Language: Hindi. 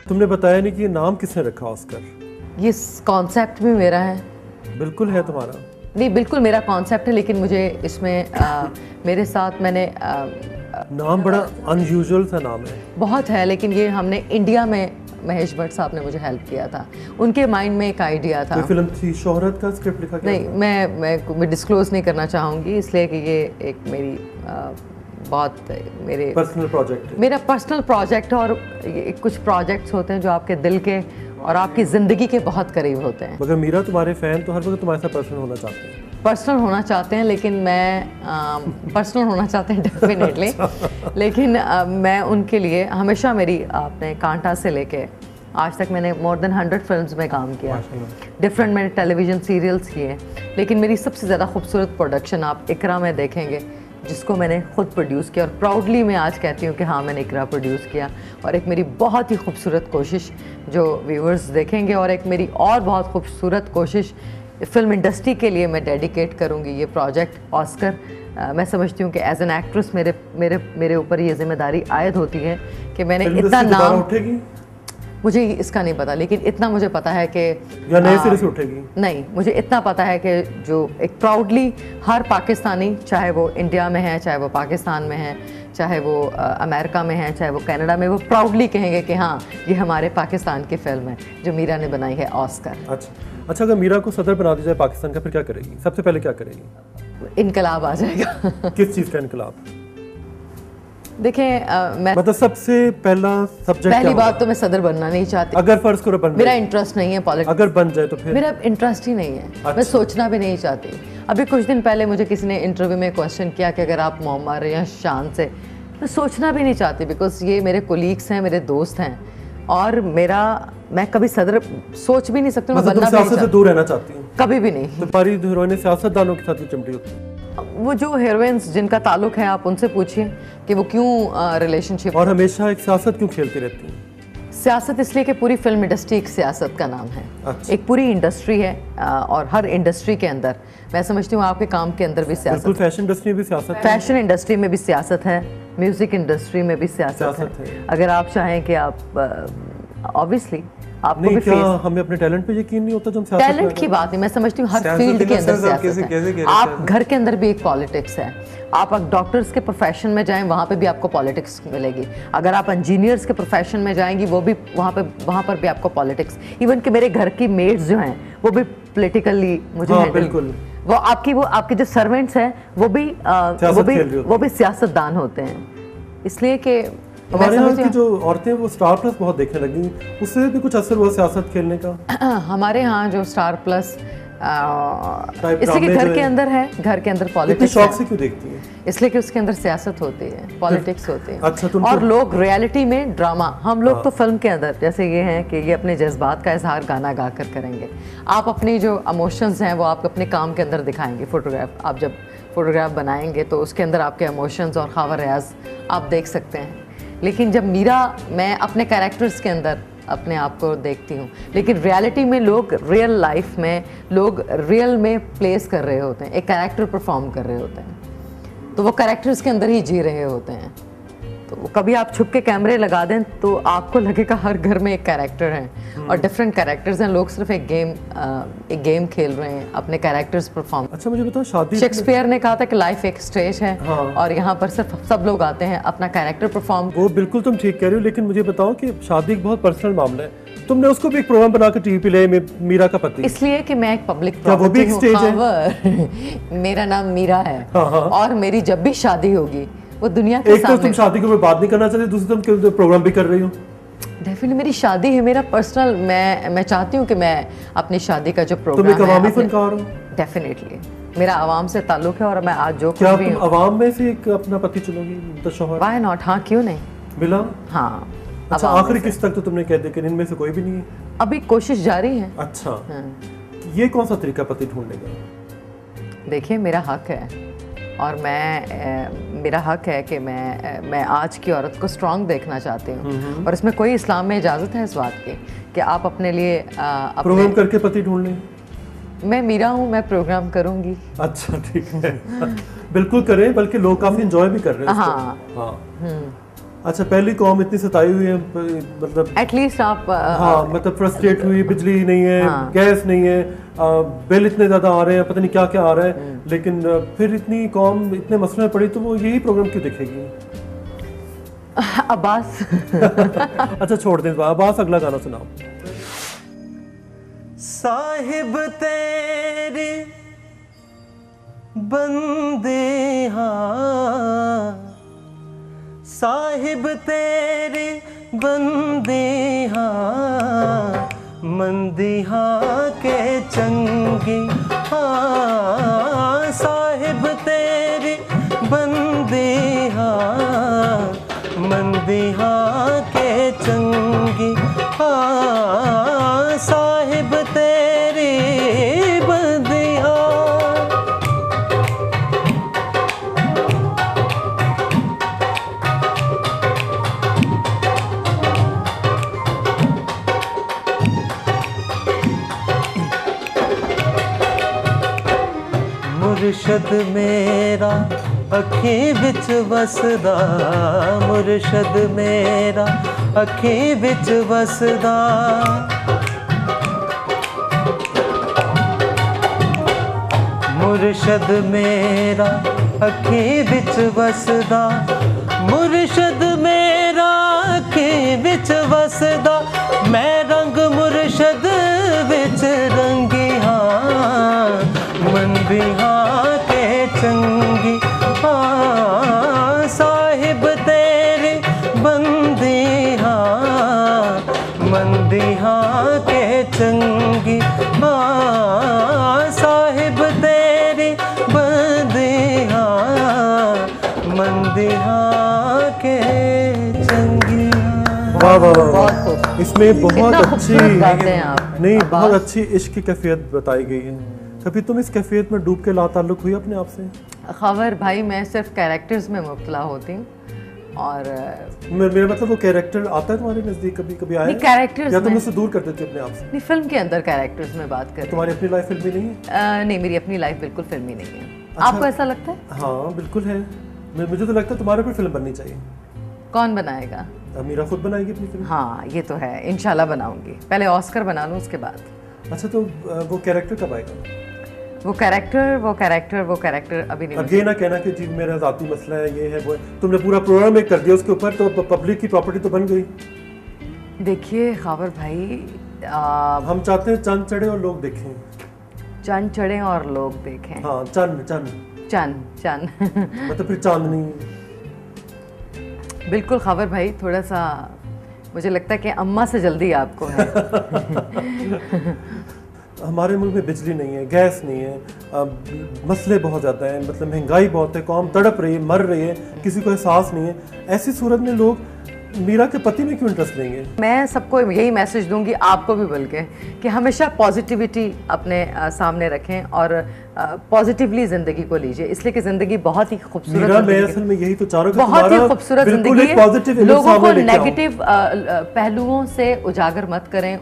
तुमने बताया नहीं कि ये नाम किसने रखा ऑस्कर? ये कॉन्सेप्ट भी मेरा है। बिल्कुल है तुम्हारा? नहीं, बिल्कुल मेरा कॉन्सेप्ट है, लेकिन मुझे इसमें मेरे साथ मैंने नाम बड़ा अनयूजुअल सा नाम है। बहुत है, लेकिन ये हमने इंडिया में महेश भट्ट साहब ने मुझे हेल्प किया था, उनके माइंड में एक आइडिया था। कोई फिल्म थी शोहरत का स्क्रिप्ट लिखा क्या? नहीं, मैं डिस्क्लोज नहीं करना चाहूँगी, इसलिए कि ये एक मेरी बहुत मेरे पर्सनल प्रोजेक्ट है। मेरा पर्सनल प्रोजेक्ट है, और कुछ प्रोजेक्ट्स होते हैं जो आपके दिल के और आपकी ज़िंदगी के बहुत करीब होते हैं। मगर मीरा तुम्हारे फैन तो हर वक्त तुम्हारे साथ पर्सनल होना चाहते हैं। पर्सनल होना चाहते हैं, लेकिन मैं पर्सनल होना चाहते हैं डेफिनेटली, लेकिन मैं उनके लिए हमेशा मेरी आपने कांटा से लेके आज तक मैंने मोर देन 100 फिल्म्स में काम किया, डिफरेंट मैंने टेलीविज़न सीरियल्स किए, लेकिन मेरी सबसे ज़्यादा खूबसूरत प्रोडक्शन आप इकरा में देखेंगे, जिसको मैंने खुद प्रोड्यूस किया, और प्राउडली मैं आज कहती हूँ कि हाँ, मैंने इकरा प्रोड्यूस किया। और एक मेरी बहुत ही खूबसूरत कोशिश जो व्यूअर्स देखेंगे, और एक मेरी और बहुत खूबसूरत कोशिश फिल्म इंडस्ट्री के लिए मैं डेडिकेट करूँगी ये प्रोजेक्ट ऑस्कर। मैं समझती हूँ कि एज एन एक्ट्रेस मेरे ऊपर ये जिम्मेदारी आयद होती है कि मैंने इतना नाम, मुझे इसका नहीं पता, लेकिन इतना मुझे पता है कि या नए सिरे से उठेगी। नहीं, मुझे इतना पता है कि जो एक प्राउडली हर पाकिस्तानी, चाहे वो इंडिया में है, चाहे वो पाकिस्तान में है, चाहे वो अमेरिका में है, चाहे वो कनाडा में, वो प्राउडली कहेंगे कि हाँ, ये हमारे पाकिस्तान की फिल्म है जो मीरा ने बनाई है ऑस्कर। अच्छा, अगर मीरा को सदर बना दिया जाए पाकिस्तान का, फिर क्या करेगी? सबसे पहले क्या करेगी? इनकलाब आ जाएगा। किस चीज़ का इनकलाब? देखें, मैं मतलब सबसे पहली बात तो मैं सदर बनना नहीं चाहती। अगर फर्ज करो बन, मेरा इंटरेस्ट नहीं है पॉलिटिक्स। अगर बन जाए तो फिर मेरा इंटरेस्ट ही नहीं है। मैं सोचना भी नहीं चाहती। अभी कुछ दिन पहले मुझे किसी ने इंटरव्यू में क्वेश्चन किया कि अगर आप मोहम्मद या शान से, मैं सोचना भी नहीं चाहती, बिकॉज ये मेरे कोलीग्स हैं, मेरे दोस्त हैं, और मैं कभी सदर सोच भी नहीं सकती। मैं बनना भी सियासत से दूर रहना चाहती हूँ? कभी भी नहीं। तो पारी हीरोइन सियासतदानों के साथ चिमटी होती है। वो जो हीरोइंस जिनका ताल्लुक है, आप उनसे पूछिए कि वो क्यों रिलेशनशिप, और हमेशा एक सियासत क्यों खेलती रहती हैं? सियासत इसलिए कि पूरी फिल्म इंडस्ट्री एक सियासत का नाम है। अच्छा। एक पूरी इंडस्ट्री है, और हर इंडस्ट्री के अंदर मैं समझती हूँ आपके काम के अंदर भी सियासत। बिल्कुल, फैशन इंडस्ट्री में भी सियासत है। फैशन इंडस्ट्री में भी सियासत है, म्यूजिक इंडस्ट्री में भी सियासत है। अगर आप चाहें कि आप ऑब्वियसली आपको नहीं, भी क्या हमें अपने टैलेंट पे यकीन नहीं होता? जो हम सियासत टैलेंट की बात नहीं, मैं समझती हूँ हर फील्ड के अंदर सियासत है। आप घर के अंदर भी एक पॉलिटिक्स है। आप डॉक्टर्स के प्रोफेशन में जाएं, वहाँ पे भी आपको पॉलिटिक्स मिलेगी। अगर आप इंजीनियर्स के प्रोफेशन में जाएंगी, वो भी वहाँ पर भी आपको पॉलिटिक्स। इवन कि मेरे घर की मेड्स जो हैं वो भी पॉलिटिकली मुझे बिल्कुल, वो आपके जो सर्वेंट्स हैं वो भी सियासतदान होते हैं। इसलिए कि हमारे यहाँ की जो औरतें वो स्टार प्लस बहुत देखने लगी, उससे भी कुछ असर हुआ सियासत खेलने का? हमारे यहाँ जो स्टार प्लस इसलिए कि घर के अंदर है, घर के अंदर पॉलिटिक्स। शौक से क्यों देखती है? इसलिए कि उसके अंदर सियासत होती है, पॉलिटिक्स होती है। अच्छा, और लोग रियलिटी में ड्रामा, हम लोग तो फिल्म के अंदर जैसे ये हैं कि ये अपने जज्बात का इजहार गाना गा कर करेंगे। आप अपनी जो इमोशंस हैं वो आप अपने काम के अंदर दिखाएंगे। फोटोग्राफ, आप जब फोटोग्राफ बनाएंगे तो उसके अंदर आपके इमोशंस और ख़ावा रियाज आप देख सकते हैं। लेकिन जब मैं अपने कैरेक्टर्स के अंदर अपने आप को देखती हूँ, लेकिन रियलिटी में लोग रियल लाइफ में लोग रियल में प्लेस कर रहे होते हैं, एक कैरेक्टर परफॉर्म कर रहे होते हैं, तो वो कैरेक्टर्स के अंदर ही जी रहे होते हैं। तो कभी आप छुप के कैमरे लगा दें तो आपको लगेगा हर घर में एक कैरेक्टर है, और डिफरेंट कैरेक्टर्स हैं। लोग सिर्फ एक गेम खेल रहे हैं, अपने कैरेक्टर्स परफॉर्म। अच्छा, मुझे बताओ, शादी, शेक्सपियर ने कहा था कि लाइफ एक स्टेज है। हाँ। और यहाँ पर सिर्फ सब लोग आते हैं अपना कैरेक्टर परफॉर्म। वो बिल्कुल तुम ठीक कह रही हो, लेकिन मुझे बताओ कि शादी एक बहुत पर्सनल मामला है। तुमने उसको भी एक प्रोग्राम बनाकर टीवी पे ले, मीरा का पति, इसलिए कि मैं एक पब्लिक प्रॉपर्टी हूँ। मेरा नाम मीरा है। हाँ। और मेरी जब भी शादी होगी वो दुनिया के सामने। एक तो तुम शादी के ऊपर बात नहीं करना चाहती, दूसरी तुम क्यों प्रोग्राम भी कर रही हो? डेफिनेटली मेरी शादी है, मेरा पर्सनल, मैं चाहती हूँ कि मैं अपनी शादी का जो प्रोग्राम है, तुम एक अवामी फनकार हो। डेफिनेटली मेरा आवाम से ताल्लुक है, और मैं आज जो क्या तुम आवाम में से एक अपना पति चुनोगी? Why not? हाँ, क्यों नहीं? मिला? हाँ। अच्छा, आखिरी किस तक तो तुमने कह दिया कि इनमें से कोई भी नहीं है? अभी कोशिश जारी है। अच्छा, ये कौन सा तरीका पति ढूंढने का? देखिए, मेरा हक है, और मेरा हक है कि मैं आज की औरत को स्ट्रांग देखना चाहती हूँ, और इसमें कोई इस्लाम में इजाज़त है इस बात की कि आप अपने लिए प्रोग्राम करके पति ढूंढ लें। मैं मीरा हूँ, मैं प्रोग्राम करूँगी। अच्छा, ठीक है। बिल्कुल करें, बल्कि लोग काफ़ी एंजॉय भी कर रहे हैं। हाँ। अच्छा, पहली कौम इतनी सताई हुई है, मतलब एटलीस्ट आप हाँ, मतलब फ्रस्ट्रेट हुई, बिजली नहीं है, हाँ। गैस नहीं है, बिल इतने ज़्यादा आ रहे हैं, पता नहीं क्या क्या आ रहा है, लेकिन फिर इतनी कौम इतने मसले में पड़ी तो वो यही प्रोग्राम क्यों देखेगी? अब्बास अच्छा छोड़ दें, अब्बास अगला गाना सुनाओ। साहिब तेरे बंदे हाँ, साहिब तेरे बंदे हाँ, मंदिहा के चंगी हाँ, साहिब तेरे बंदे हाँ, मंदिहा के चंगी हाँ, साहिब तेरे बंदे हाँ। मुर्शद मेरा अखीं विच वसदा, मुर्शद मेरा अखीं विच वसदा, मुर्शद मेरा अखीं विच वसदा, मुर्शद मेरा अखीं विच वसदा, मैं रंग मुर्शद विच रंगी हाँ, मंदी हाँ के चंगी हाँ, साहिब तेरे बंदी हाँ, मंदी हाँ के चंगी हाँ, साहिब तेरे बंदी हाँ, मंदी हाँ के चंगी हाँ। वाह वाह वाह, बहुत खूब। इसमें बहुत कितना अच्छी, खूबसूरत गाते हैं आप नहीं अब्बास। बहुत अच्छी इश्क की कैफियत बताई गई है। कभी तुम इस कैफियत में डूब के लाताल्लुक हुई अपने आप से? खबर भाई, मैं सिर्फ कैरेक्टर्स में मुब्तला होती हूँ और मेरा मतलब वो कैरेक्टर आता है तुम्हारे नजदीक, कभी कभी आया नहीं, है? characters या तुम में- उससे दूर कर देती हो अपने आप से? नहीं, फिल्म के अंदर कैरेक्टर्स में बात कर रही तुम्हारी अपनी लाइफ फिल्मी नहीं है? हूँ। नहीं, मेरी अपनी लाइफ बिल्कुल फिल्मी नहीं है। अच्छा। आपको ऐसा लगता है? हाँ बिल्कुल है, मुझे तो लगता है तुम्हारे पर फिल्म बननी चाहिए। कौन बनाएगा? मीरा खुद बनाएगी अपनी फिल्म? हाँ, ये तो है, इंशाल्लाह बनाऊंगी। पहले ऑस्कर बना लूँ उसके बाद। अच्छा, तो वो कैरेक्टर कब आएगा? वो कैरेक्टर अभी नहीं। अब ये ना कहना कि जी मेरा ज़ाती मसला है, ये है वो है। तुमने पूरा प्रोग्राम एक कर दिया उसके ऊपर, तो पब्लिक की प्रॉपर्टी तो बन गई। देखिए खावर भाई, हम चाहते हैं चंद चढ़े और लोग देखें। चंद चढ़े और लोग देखें। हाँ, चंद चंद चंद मतलब फिर चांदनी। बिल्कुल खावर भाई, थोड़ा सा मुझे लगता है कि अम्मा से जल्दी आपको है। हमारे मुल्क में बिजली नहीं है, गैस नहीं है, मसले बहुत ज़्यादा हैं, मतलब महंगाई बहुत है, कौम तड़प रही है, मर रही है, किसी को एहसास नहीं है। ऐसी सूरत में लोग मीरा के पति में क्यों इंटरेस्ट लेंगे? मैं सबको यही मैसेज दूंगी, आपको भी बोल के, कि हमेशा पॉजिटिविटी अपने सामने रखें और पॉजिटिवली ज़िंदगी को लीजिए, इसलिए कि ज़िंदगी बहुत ही खूबसूरत मीरा, मैं ज़िंदगी असल में यही तो चाह रहा हूं कि बहुत ही तुम्हारा खूबसूरत बिल्कुल ज़िंदगी एक है। पॉजिटिव इमेज लोगों को सामने लेके आओ। नेगेटिव पहलुओं से उजागर मत करें।